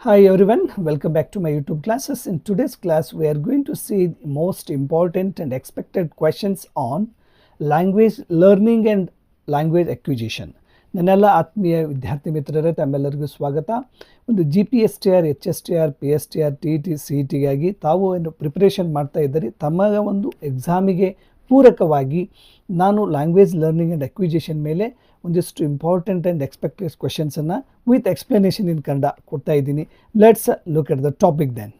Hi everyone, welcome back to my YouTube classes. In today's class, we are going to see the most important and expected questions on language learning and language acquisition. ನನ್ನೆಲ್ಲ ಆತ್ಮೀಯ ವಿದ್ಯಾರ್ಥಿ ಮಿತ್ರರೇ ತಮ್ಮೆಲ್ಲರಿಗೂ ಸ್ವಾಗತ. ಒಂದು GPSTR, HSTR, PSTR, TET, CETಗಾಗಿ ತಾವು ಏನು preparation ಮಾಡ್ತಾ ಇದ್ದೀರಿ, ತಮ್ಮ ಒಂದು ಎಕ್ಸಾಮಿಗೆ ಪೂರಕವಾಗಿ ನಾನು ಲ್ಯಾಂಗ್ವೇಜ್ ಲರ್ನಿಂಗ್ ಆ್ಯಂಡ್ ಅಕ್ವಿಜಿಷನ್ ಮೇಲೆ ಒಂದಿಷ್ಟು ಇಂಪಾರ್ಟೆಂಟ್ ಆ್ಯಂಡ್ ಎಕ್ಸ್ಪೆಕ್ಟೆಡ್ ಕ್ವೆಶನ್ಸನ್ನು ವಿತ್ ಎಕ್ಸ್ಪ್ಲನೇಷನ್ ಇನ್ ಕನ್ನಡ ಕೊಡ್ತಾ ಇದ್ದೀನಿ. Let's look at the topic then.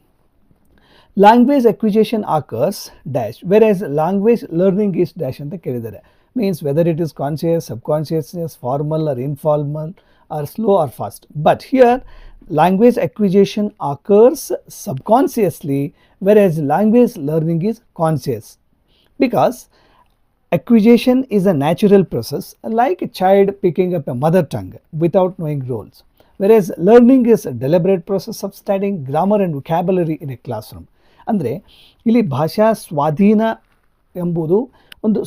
Language acquisition occurs dash whereas language learning is dash ಅಂತ ಕೇಳಿದ್ದಾರೆ. Means whether it is conscious, subconsciousness, formal or informal, or slow or fast. But here language acquisition occurs subconsciously, whereas language learning is conscious, because acquisition is a natural process, like a child picking up a mother tongue without knowing rules, whereas learning is a deliberate process of studying grammar and vocabulary in a classroom. ಅಂದರೆ ಇಲ್ಲಿ ಭಾಷಾ ಸ್ವಾಧೀನ ಎಂಬುದು ಒಂದು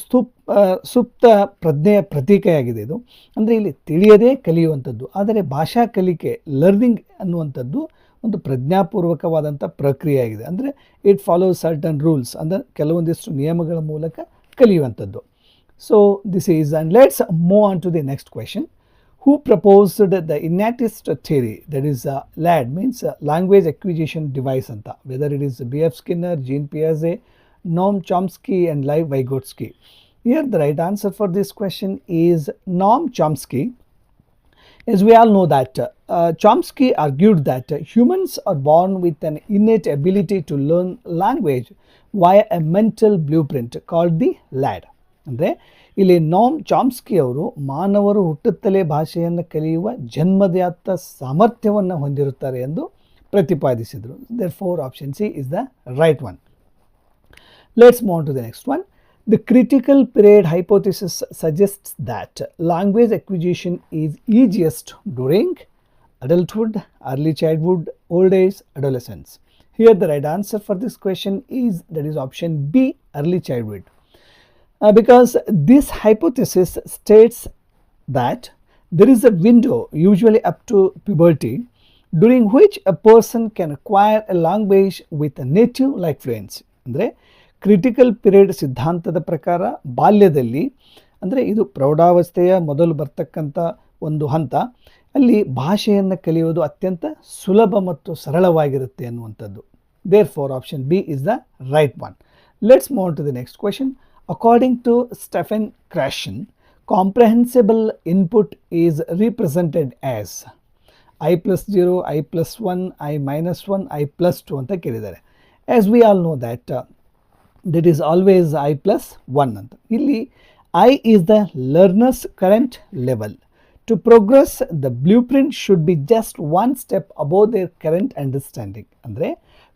ಸುಪ್ತ ಪ್ರಜ್ಞೆಯ ಪ್ರತೀಕೆಯಾಗಿದೆ. ಇದು ಅಂದರೆ ಇಲ್ಲಿ ತಿಳಿಯದೇ ಕಲಿಯುವಂಥದ್ದು. ಆದರೆ ಭಾಷಾ ಕಲಿಕೆ ಲರ್ನಿಂಗ್ ಅನ್ನುವಂಥದ್ದು ಒಂದು ಪ್ರಜ್ಞಾಪೂರ್ವಕವಾದಂಥ ಪ್ರಕ್ರಿಯೆಯಾಗಿದೆ. ಅಂದರೆ ಇಟ್ ಫಾಲೋಸ್ ಸರ್ಟನ್ ರೂಲ್ಸ್, ಅಂದರೆ ಕೆಲವೊಂದಿಷ್ಟು ನಿಯಮಗಳ ಮೂಲಕ ಕಲಿಯುವಂಥದ್ದು. So this is and let's move on to the next question. Who proposed the innatist theory, that is LAD, means language acquisition device anta, whether it is B.F. Skinner, Jean Piaget, Noam Chomsky and Lev Vygotsky. Here the right answer for this question is Noam Chomsky. As we all know that Chomsky argued that humans are born with an innate ability to learn language via a mental blueprint called the LAD. ಅಂದರೆ ಇಲ್ಲಿ ನೋಮ್ Chomsky ಅವರು ಮಾನವರು ಹುಟ್ಟುತ್ತಲೇ ಭಾಷೆಯನ್ನು ಕಲಿಯುವ ಜನ್ಮದಾತ ಸಾಮರ್ಥ್ಯವನ್ನು ಹೊಂದಿರುತ್ತಾರೆ ಎಂದು ಪ್ರತಿಪಾದಿಸಿದರು. Therefore option C is the right one. Let's move on to the next one. The critical period hypothesis suggests that language acquisition is easiest during adulthood, early childhood, old age, adolescence. Here the right answer for this question is, that is option B, early childhood. Because this hypothesis states that there is a window, usually up to puberty, during which a person can acquire a language with a native like fluency. ಅಂದರೆ critical period ಸಿದ್ಧಾಂತದ ಪ್ರಕಾರ ಬಾಲ್ಯದಲ್ಲಿ, ಅಂದರೆ ಇದು ಪ್ರೌಢಾವಸ್ಥೆಯ ಮೊದಲು ಬರ್ತಕ್ಕಂಥ ಒಂದು ಹಂತ, ಅಲ್ಲಿ ಭಾಷೆಯನ್ನು ಕಲಿಯೋದು ಅತ್ಯಂತ ಸುಲಭ ಮತ್ತು ಸರಳವಾಗಿರುತ್ತೆ ಅನ್ನುವಂಥದ್ದು. Therefore option B is the right one. Let's move on to the next question. According to Stephen Krashen, comprehensible input is represented as I+0, I+1, I-1, I+2 ಅಂತ ಕೇಳಿದ್ದಾರೆ. As we all know that that is always I+1 ಅಂತ. ಇಲ್ಲಿ I is the learner's current level. To progress, the blueprint should be just one step above their current understanding. ಅಂದರೆ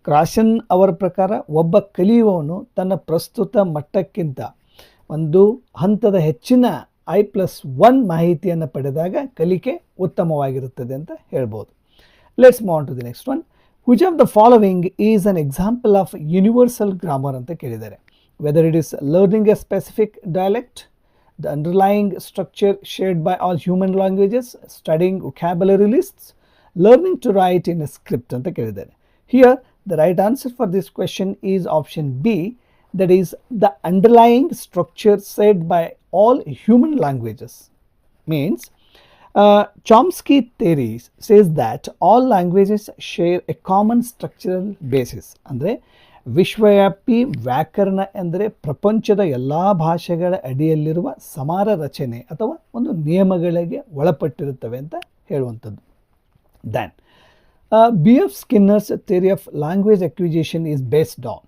ಕ್ರಾಶನ್ ಅವರ ಪ್ರಕಾರ ಒಬ್ಬ ಕಲಿಯುವವನು ತನ್ನ ಪ್ರಸ್ತುತ ಮಟ್ಟಕ್ಕಿಂತ ಒಂದು ಹಂತದ ಹೆಚ್ಚಿನ I+1 ಮಾಹಿತಿಯನ್ನು ಪಡೆದಾಗ ಕಲಿಕೆ ಉತ್ತಮವಾಗಿರುತ್ತದೆ ಅಂತ ಹೇಳ್ಬೋದು. Let's move on to the next one. Which of the following is an example of universal grammar ಅಂತ ಕೇಳಿದ್ದಾರೆ. Whether it is learning a specific dialect, the underlying structure shared by all human languages, studying vocabulary lists, learning to write in a script ಅಂತ ಕೇಳಿದ್ದಾರೆ. Here the right answer for this question is option B, that is the underlying structure said by all human languages. Means Chomsky theory says that all languages share a common structural basis. ಅಂದರೆ ವಿಶ್ವವ್ಯಾಪಿ ವ್ಯಾಕರಣ ಎಂದರೆ ಪ್ರಪಂಚದ ಎಲ್ಲ ಭಾಷೆಗಳ ಅಡಿಯಲ್ಲಿರುವ ಸಮಾನ ರಚನೆ ಅಥವಾ ಒಂದು ನಿಯಮಗಳಿಗೆ ಒಳಪಟ್ಟಿರುತ್ತವೆ ಅಂತ ಹೇಳುವಂಥದ್ದು. Then B.F. Skinner's theory of language acquisition is based on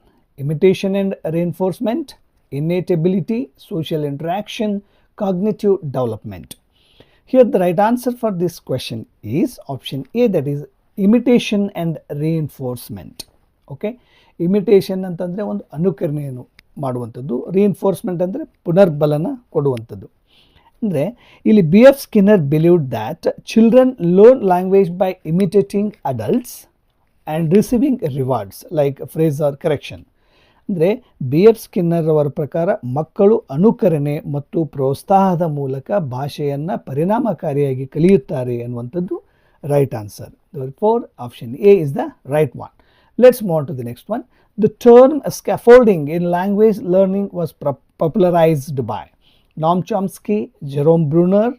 imitation and reinforcement, innate ability, social interaction, cognitive development. Here the right answer for this question is option A, that is imitation and reinforcement. Okay, imitation ಅಂತಂದರೆ ಒಂದು ಅನುಕರಣೆಯನ್ನು ಮಾಡುವಂಥದ್ದು, reinforcement ಅಂದರೆ ಪುನರ್ಬಲನ ಕೊಡುವಂಥದ್ದು. ಅಂದರೆ ಇಲ್ಲಿ B.F. Skinner believed that children learn language by imitating adults and receiving rewards like praise or correction. ಅಂದರೆ B.F. Skinner ಅವರ ಪ್ರಕಾರ ಮಕ್ಕಳು ಅನುಕರಣೆ ಮತ್ತು ಪ್ರೋತ್ಸಾಹದ ಮೂಲಕ ಭಾಷೆಯನ್ನು ಪರಿಣಾಮಕಾರಿಯಾಗಿ ಕಲಿಯುತ್ತಾರೆ ಅನ್ನುವಂಥದ್ದು right answer. Therefore, option A is the right one. Let's move on to the next one. The term scaffolding in language learning was popularized by Noam Chomsky, Jerome Bruner,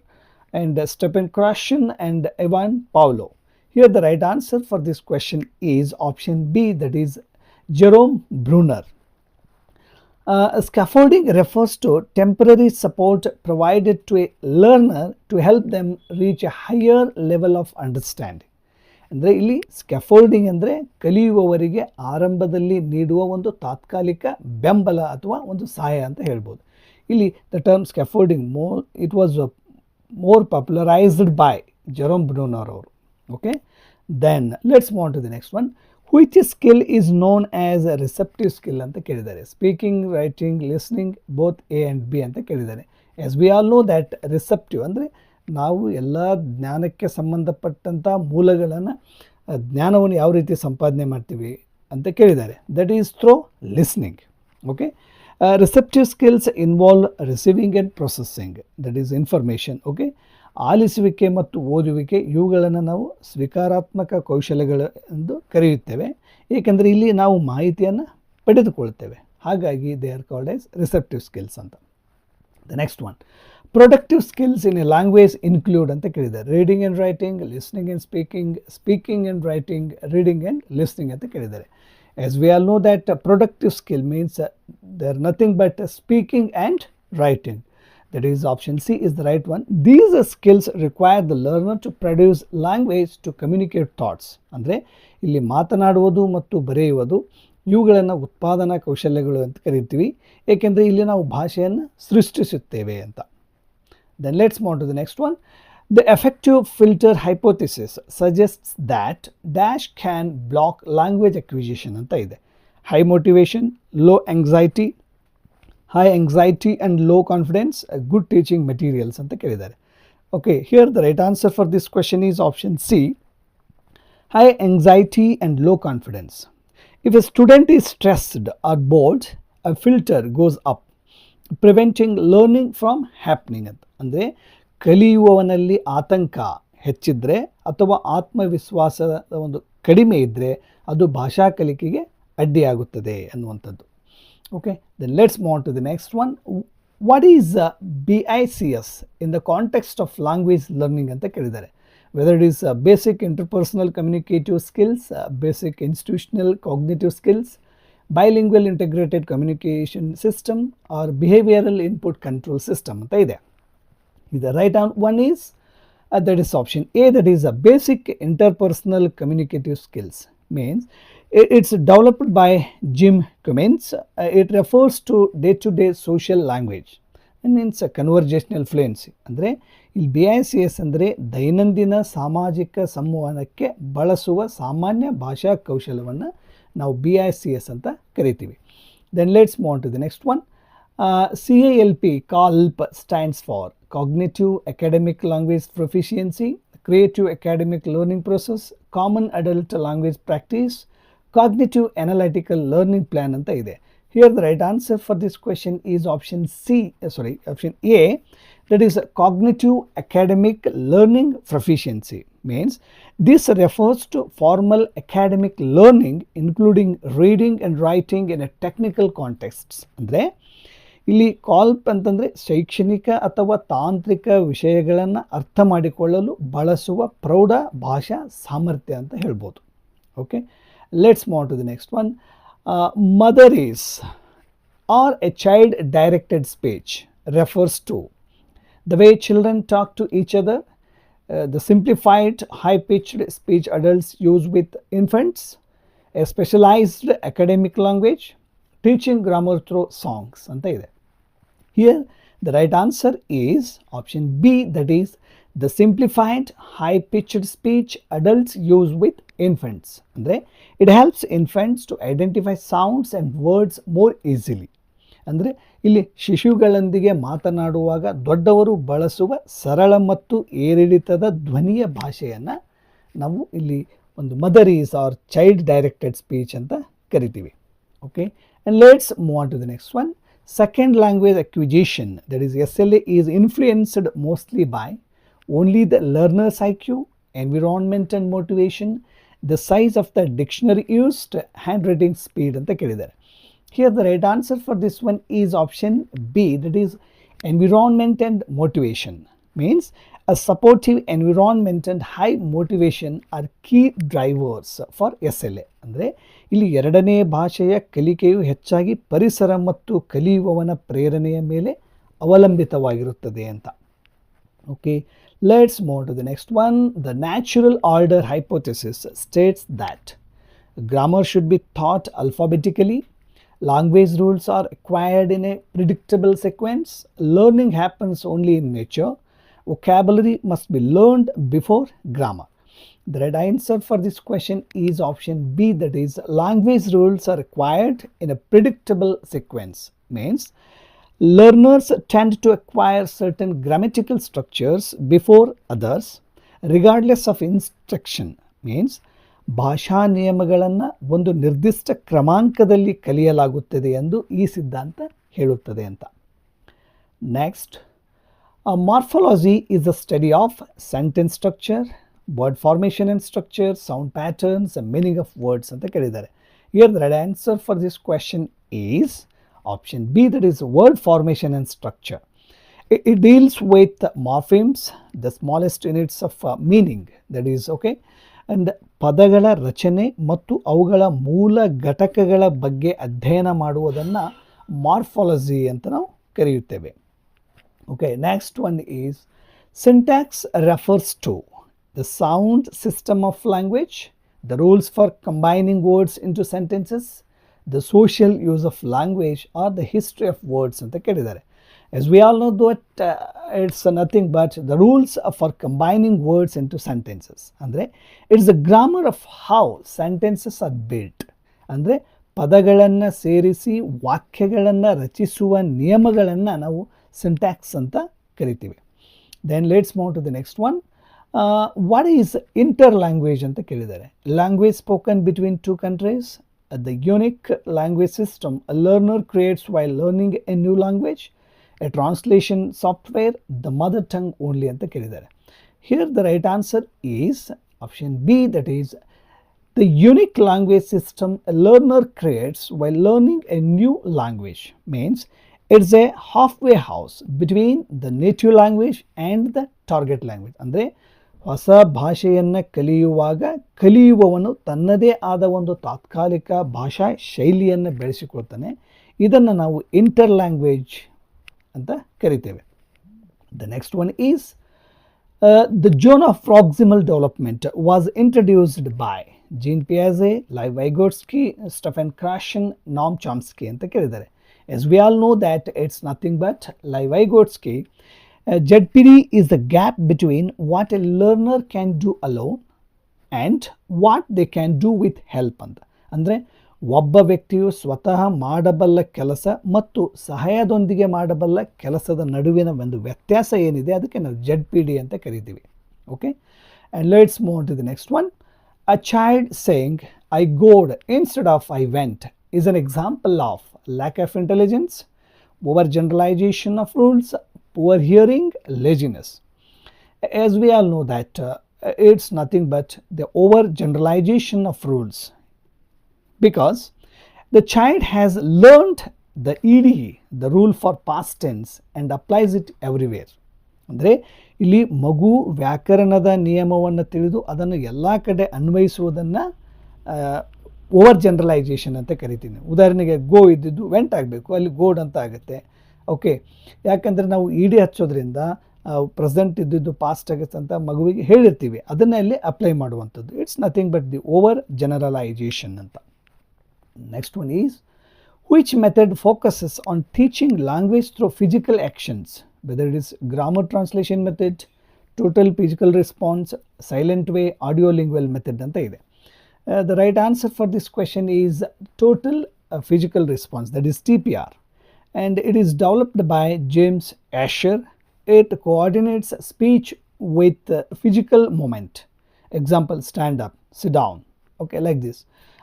and Stephen Krashen and Ivan Pavlov. Here the right answer for this question is option B, that is Jerome Bruner. Scaffolding refers to temporary support provided to a learner to help them reach a higher level of understanding. ಅಂದರೆ ಇಲ್ಲಿ scaffolding ಅಂದರೆ ಕಲಿಯುವವರಿಗೆ ಆರಂಭದಲ್ಲಿ ನೀಡುವ ಒಂದು ತಾತ್ಕಾಲಿಕ ಬೆಂಬಲ ಅಥವಾ ಒಂದು ಸಹಾಯ ಅಂತ ಹೇಳ್ಬೋದು. ಇಲ್ಲಿ the term scaffolding it was more popularised by Jerome Bruner ಅವರು. Okay, then let's move on to the next one. Which skill is known as a receptive skill ಅಂತ ಕೇಳಿದ್ದಾರೆ. Speaking, writing, listening, both A and B ಅಂತ ಕೇಳಿದ್ದಾರೆ. As we all know that receptive ಅಂದರೆ ನಾವು ಎಲ್ಲ ಜ್ಞಾನಕ್ಕೆ ಸಂಬಂಧಪಟ್ಟಂಥ ಮೂಲಗಳನ್ನು ಜ್ಞಾನವನ್ನು ಯಾವ ರೀತಿ ಸಂಪಾದನೆ ಮಾಡ್ತೀವಿ ಅಂತ ಕೇಳಿದ್ದಾರೆ. That is through listening. Okay, receptive skills involve receiving and processing, that is information. Okay, ಆಲಿಸುವಿಕೆ ಮತ್ತು ಓದುವಿಕೆ ಇವುಗಳನ್ನು ನಾವು ಸ್ವೀಕಾರಾತ್ಮಕ ಕೌಶಲ್ಯಗಳು ಎಂದು ಕರೆಯುತ್ತೇವೆ, ಏಕೆಂದರೆ ಇಲ್ಲಿ ನಾವು ಮಾಹಿತಿಯನ್ನು ಪಡೆದುಕೊಳ್ತೇವೆ. ಹಾಗಾಗಿ they are called as receptive skills ಅಂತ. The next one, productive skills in a language include ಅಂತ ಕೇಳಿದ್ದಾರೆ. Reading and writing, listening and speaking, speaking and writing, reading and listening ಅಂತ ಕೇಳಿದ್ದಾರೆ. As we all know that productive skill means they are nothing but speaking and writing. That is option C is the right one. These skills require the learner to produce language to communicate thoughts. ಅಂದರೆ ಇಲ್ಲಿ ಮಾತನಾಡುವುದು ಮತ್ತು ಬರೆಯುವುದು ಇವುಗಳನ್ನು ಉತ್ಪಾದನಾ ಕೌಶಲ್ಯಗಳು ಅಂತ ಕರಿತೀವಿ, ಏಕೆಂದರೆ ಇಲ್ಲಿ ನಾವು ಭಾಷೆಯನ್ನು ಸೃಷ್ಟಿಸುತ್ತೇವೆ ಅಂತ. Then let's move on to the next one. The effective filter hypothesis suggests that dash can block language acquisition ಅಂತ ಇದೆ. High motivation, low anxiety, high anxiety and low confidence, good teaching materials ಅಂತ ಕೇಳಿದ್ದಾರೆ. Okay, here the right answer for this question is option C, high anxiety and low confidence. If a student is stressed or bored, a filter goes up, preventing learning from happening. ಅಂದರೆ ಕಲಿಯುವವನಲ್ಲಿ ಆತಂಕ ಹೆಚ್ಚಿದ್ರೆ ಅಥವಾ ಆತ್ಮವಿಶ್ವಾಸದ ಒಂದು ಕಡಿಮೆ ಇದ್ದರೆ ಅದು ಭಾಷಾ ಕಲಿಕೆಗೆ ಅಡ್ಡಿಯಾಗುತ್ತದೆ ಅನ್ನುವಂಥದ್ದು. Okay, then let's move on to the next one. What is BICS in the context of language learning ಅಂತ ಕೇಳಿದ್ದಾರೆ. Whether it is basic interpersonal communicative skills, basic institutional cognitive skills, bilingual integrated communication system, or behavioral input control system ಅಂತ ಇದೆ. The right one is that is option A, that is a basic interpersonal communicative skills. Means it's developed by Jim Cummins. It refers to day-to-day social language. It means conversational fluency. ಅಂದರೆ ಇಲ್ಲಿ BICS ಅಂದರೆ ದೈನಂದಿನ ಸಾಮಾಜಿಕ ಸಂವಹನಕ್ಕೆ ಬಳಸುವ ಸಾಮಾನ್ಯ ಭಾಷಾ ಕೌಶಲ್ಯವನ್ನು ನಾವು BICS ಅಂತ ಕರಿತೀವಿ. Then let's move on to the next one. CALP stands for Cognitive Academic Language Proficiency, Creative Academic Learning Process, Common Adult Language Practice, Cognitive Analytical Learning Plan ಅಂತ ಇದೆ. Here the right answer for this question is option A, that is Cognitive Academic Learning Proficiency. Means this refers to formal academic learning including reading and writing in a technical contexts. ಅಂದರೆ ಇಲ್ಲಿ ಕಾಲ್ಪ್ ಅಂತಂದರೆ ಶೈಕ್ಷಣಿಕ ಅಥವಾ ತಾಂತ್ರಿಕ ವಿಷಯಗಳನ್ನು ಅರ್ಥ ಮಾಡಿಕೊಳ್ಳಲು ಬಳಸುವ ಪ್ರೌಢ ಭಾಷಾ ಸಾಮರ್ಥ್ಯ ಅಂತ ಹೇಳ್ಬೋದು. Okay, let's move to the next one. Motherese are a child directed speech refers to the way children talk to each other, the simplified high-pitched speech adults use with infants, a specialized academic language, teaching grammar through songs ಅಂತ ಇದೆ. Here the right answer is option B, that is the simplified high-pitched speech adults use with infants. ಅಂದರೆ it helps infants to identify sounds and words more easily. ಅಂದರೆ ಇಲ್ಲಿ ಶಿಶುಗಳೊಂದಿಗೆ ಮಾತನಾಡುವಾಗ ದೊಡ್ಡವರು ಬಳಸುವ ಸರಳ ಮತ್ತು ಏರಿಳಿತದ ಧ್ವನಿಯ ಭಾಷೆಯನ್ನು ನಾವು ಇಲ್ಲಿ ಒಂದು motherese or child directed speech ಅಂತ ಕರಿತೀವಿ. Okay, and let's move on to the next one. Second language acquisition, that is SLA, is influenced mostly by only the learner's IQ, environment and motivation, the size of the dictionary used, handwriting speed ಅಂತ ಕೇಳಿದ್ದಾರೆ. Here the right answer for this one is option B, that is environment and motivation. Means a supportive environment and high motivation are key drivers for SLA. ಅಂದರೆ ಇಲ್ಲಿ ಎರಡನೇ ಭಾಷೆಯ ಕಲಿಕೆಯು ಹೆಚ್ಚಾಗಿ ಪರಿಸರ ಮತ್ತು ಕಲಿಯುವವನ ಪ್ರೇರಣೆಯ ಮೇಲೆ ಅವಲಂಬಿತವಾಗಿರುತ್ತದೆ ಅಂತ. Okay, let's move to the next one. The natural order hypothesis states that grammar should be taught alphabetically, language rules are acquired in a predictable sequence, learning happens only in nature, vocabulary must be learned before grammar. The right answer for this question is option B, that is language rules are acquired in a predictable sequence. Means learners tend to acquire certain grammatical structures before others regardless of instruction. Means ಭಾಷಾ ನಿಯಮಗಳನ್ನು ಒಂದು ನಿರ್ದಿಷ್ಟ ಕ್ರಮಾಂಕದಲ್ಲಿ ಕಲಿಯಲಾಗುತ್ತದೆ ಎಂದು ಈ ಸಿದ್ಧಾಂತ ಹೇಳುತ್ತದೆ ಅಂತ. Next, morphology is a study of sentence structure, word formation and structure, sound patterns, meaning of words ಅಂತ ಕೇಳಿದ್ದಾರೆ. Here the right answer for this question is option B, that is word formation and structure. It deals with morphemes, the smallest units of meaning, that is okay, and ಪದಗಳ ರಚನೆ ಮತ್ತು ಅವುಗಳ ಮೂಲ ಘಟಕಗಳ ಬಗ್ಗೆ ಅಧ್ಯಯನ ಮಾಡುವುದನ್ನು ಮಾರ್ಫಾಲಜಿ ಅಂತ ನಾವು ಕರೆಯುತ್ತೇವೆ. Okay, next one is syntax refers to the sound system of language, the rules for combining words into sentences, the social use of language, or the history of words ಅಂತ ಕೇಳಿದ್ದಾರೆ. As we all know that it's nothing but the rules for combining words into sentences. ಅಂದರೆ it's the grammar of how sentences are built. ಅಂದರೆ ಪದಗಳನ್ನು ಸೇರಿಸಿ ವಾಕ್ಯಗಳನ್ನು ರಚಿಸುವ ನಿಯಮಗಳನ್ನು ನಾವು ಸಿಂಟ್ಯಾಕ್ಸ್ ಅಂತ ಕರಿತೀವಿ. Then let's move to the next one. What is interlanguage ಅಂತ ಕೇಳಿದ್ದಾರೆ. Language spoken between two countries, the unique language system a learner creates while learning a new language, a translation software, the mother tongue only ಅಂತ ಕೇಳಿದ್ದಾರೆ. Here the right answer is option B, that is the unique language system a learner creates while learning a new language. Means it's a halfway house between the native language and the target language. ಅಂದರೆ ಹೊಸ ಭಾಷೆಯನ್ನು ಕಲಿಯುವಾಗ ಕಲಿಯುವವನು ತನ್ನದೇ ಆದ ಒಂದು ತಾತ್ಕಾಲಿಕ ಭಾಷಾ ಶೈಲಿಯನ್ನು ಬೆಳೆಸಿಕೊಳ್ತಾನೆ. ಇದನ್ನು ನಾವು ಇಂಟರ್ ಲ್ಯಾಂಗ್ವೇಜ್ ಅಂತ ಕರಿತೇವೆ. The next one is the zone of proximal development was introduced by Jean ಪಿಯಾಜೆ, Lev Vygotsky, Stephen Krashen, Noam Chomsky ಅಂತ ಕೇಳಿದ್ದಾರೆ. As we all know that it's nothing but Lev Vygotsky. ZPD is the gap between what a learner can do alone and what they can do with help ಅಂತ. ಅಂದರೆ ಒಬ್ಬ ವ್ಯಕ್ತಿಯು ಸ್ವತಃ ಮಾಡಬಲ್ಲ ಕೆಲಸ ಮತ್ತು ಸಹಾಯದೊಂದಿಗೆ ಮಾಡಬಲ್ಲ ಕೆಲಸದ ನಡುವಿನ ಒಂದು ವ್ಯತ್ಯಾಸ ಏನಿದೆ ಅದಕ್ಕೆ ನಾವು ZPD ಅಂತ ಕರಿತೀವಿ. Okay, and let's move to the next one. A child saying I goed instead of I went is an example of lack of intelligence, overgeneralization of rules, poor hearing, laziness. As we all know that it's nothing but the overgeneralization of rules, because the child has learned the ED, the rule for past tense, and applies it everywhere. ಅಂದರೆ ಇಲ್ಲಿ ಮಗು ವ್ಯಾಕರಣದ ನಿಯಮವನ್ನು ತಿಳಿದು ಅದನ್ನು ಎಲ್ಲ ಕಡೆ ಅನ್ವಯಿಸುವುದನ್ನು over generalisation ಅಂತ ಕರಿತೀನಿ. ಉದಾಹರಣೆಗೆ ಗೋ ಇದ್ದಿದ್ದು ವೆಂಟ್ ಆಗಬೇಕು, ಅಲ್ಲಿ ಗೋಡ್ ಅಂತ ಆಗುತ್ತೆ. ಓಕೆ, ಯಾಕಂದರೆ ನಾವು ಇಡಿ ಹಚ್ಚೋದ್ರಿಂದ ಪ್ರೆಸೆಂಟ್ ಇದ್ದಿದ್ದು ಪಾಸ್ಟ್ ಆಗುತ್ತೆ ಅಂತ ಮಗುವಿಗೆ ಹೇಳಿರ್ತೀವಿ, ಅದನ್ನೇ ಅಲ್ಲಿ ಅಪ್ಲೈ ಮಾಡುವಂಥದ್ದು. It's nothing but the overgeneralisation ಅಂತ. Next one is which method focuses on teaching language through physical actions, whether it is grammar translation method, total physical response, silent way, audiolingual method ಅಂತ ಇದೆ. The right answer for this question is total physical response, that is TPR, and it is developed by James Asher. It coordinates speech with physical movement. Example, stand up, sit down, okay, like this.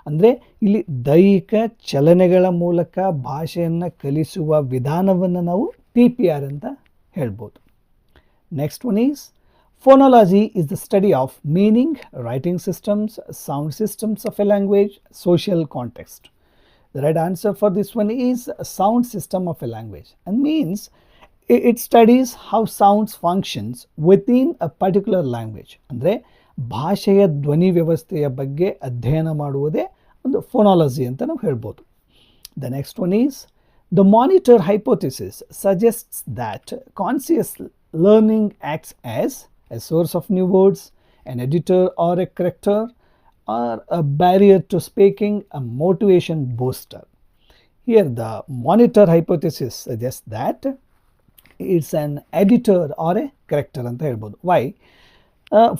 ಅಂದರೆ ಇಲ್ಲಿ ದೈಹಿಕ ಚಲನೆಗಳ ಮೂಲಕ ಭಾಷೆಯನ್ನು ಕಲಿಸುವ ವಿಧಾನವನ್ನು ನಾವು TPR ಅಂತ ಹೇಳ್ಬೋದು. Next one is Phonology is the study of meaning, writing systems, sound systems of a language, social context. The right answer for this one is a sound system of a language, and means it studies how sounds functions within a particular language. ಅಂದರೆ ಭಾಷೆಯ ಧ್ವನಿ ವ್ಯವಸ್ಥೆಯ ಬಗ್ಗೆ ಅಧ್ಯಯನ ಮಾಡುವುದೇ ಒಂದು ಫೋನಾಲಜಿ ಅಂತ ನಾವು ಹೇಳ್ಬೋದು. The next one is the monitor hypothesis suggests that conscious learning acts as a source of new words, an editor or a corrector, or a barrier to speaking, a motivation booster. Here the monitor hypothesis suggests that it's an editor or a corrector ಅಂತ ಹೇಳ್ಬೋದು. Why?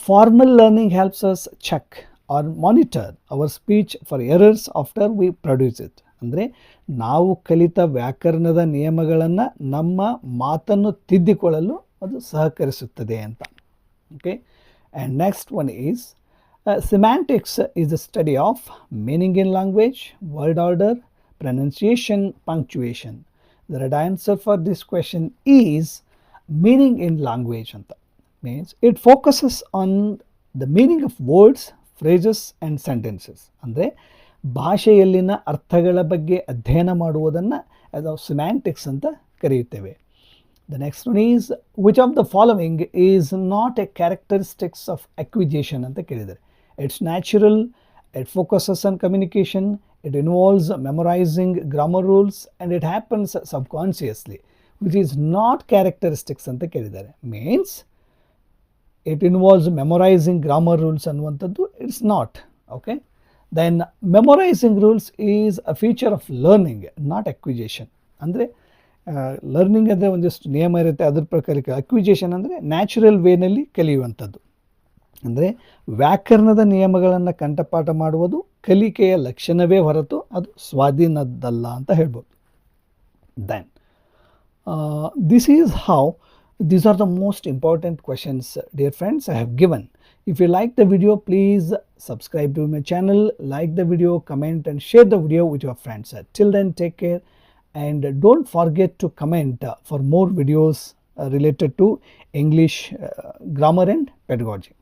Formal learning helps us check or monitor our speech for errors after we produce it. ಅಂದರೆ ನಾವು ಕಲಿತ ವ್ಯಾಕರಣದ ನಿಯಮಗಳನ್ನು ನಮ್ಮ ಮಾತನ್ನು ತಿದ್ದಿಕೊಳ್ಳಲು ಅದು ಸಹಕರಿಸುತ್ತದೆ ಅಂತ. Okay, and next one is semantics is the study of meaning in language, word order, pronunciation, punctuation. The right answer for this question is meaning in language anta. Means it focuses on the meaning of words, phrases and sentences. ಅಂದರೆ ಭಾಷೆಯಲ್ಲಿನ ಅರ್ಥಗಳ ಬಗ್ಗೆ ಅಧ್ಯಯನ ಮಾಡುವುದನ್ನು ಅದು ಸಿಮ್ಯಾಂಟಿಕ್ಸ್ ಅಂತ ಕರೆಯುತ್ತೇವೆ. The next one is which of the following is not a characteristics of acquisition ಅಂತ ಕೇಳಿದ್ದಾರೆ. It's natural, it focuses on communication, it involves memorizing grammar rules and it happens subconsciously. Which is not characteristics ಅಂತ ಕೇಳಿದ್ದಾರೆ. Means it involves memorizing grammar rules ಅನ್ನುವಂಥದ್ದು it's not. Okay, then memorizing rules is a feature of learning, not acquisition. ಅಂದರೆ learning ಅಂದರೆ ಒಂದಿಷ್ಟು ನಿಯಮ ಇರುತ್ತೆ, ಅದ್ರ ಪ್ರಕಾರ ಅಕ್ವಿಜೇಷನ್ ಅಂದರೆ ನ್ಯಾಚುರಲ್ ವೇನಲ್ಲಿ ಕಲಿಯುವಂಥದ್ದು. ಅಂದರೆ ವ್ಯಾಕರಣದ ನಿಯಮಗಳನ್ನು ಕಂಠಪಾಠ ಮಾಡುವುದು ಕಲಿಕೆಯ ಲಕ್ಷಣವೇ ಹೊರತು ಅದು ಸ್ವಾಧೀನದ್ದಲ್ಲ ಅಂತ ಹೇಳ್ಬೋದು. Then this is how these are the most important questions, dear friends, I have given. If you like the video, please subscribe to my channel, like the video, comment and share the video with your friends. Till then, take care and don't forget to comment for more videos related to English grammar and pedagogy.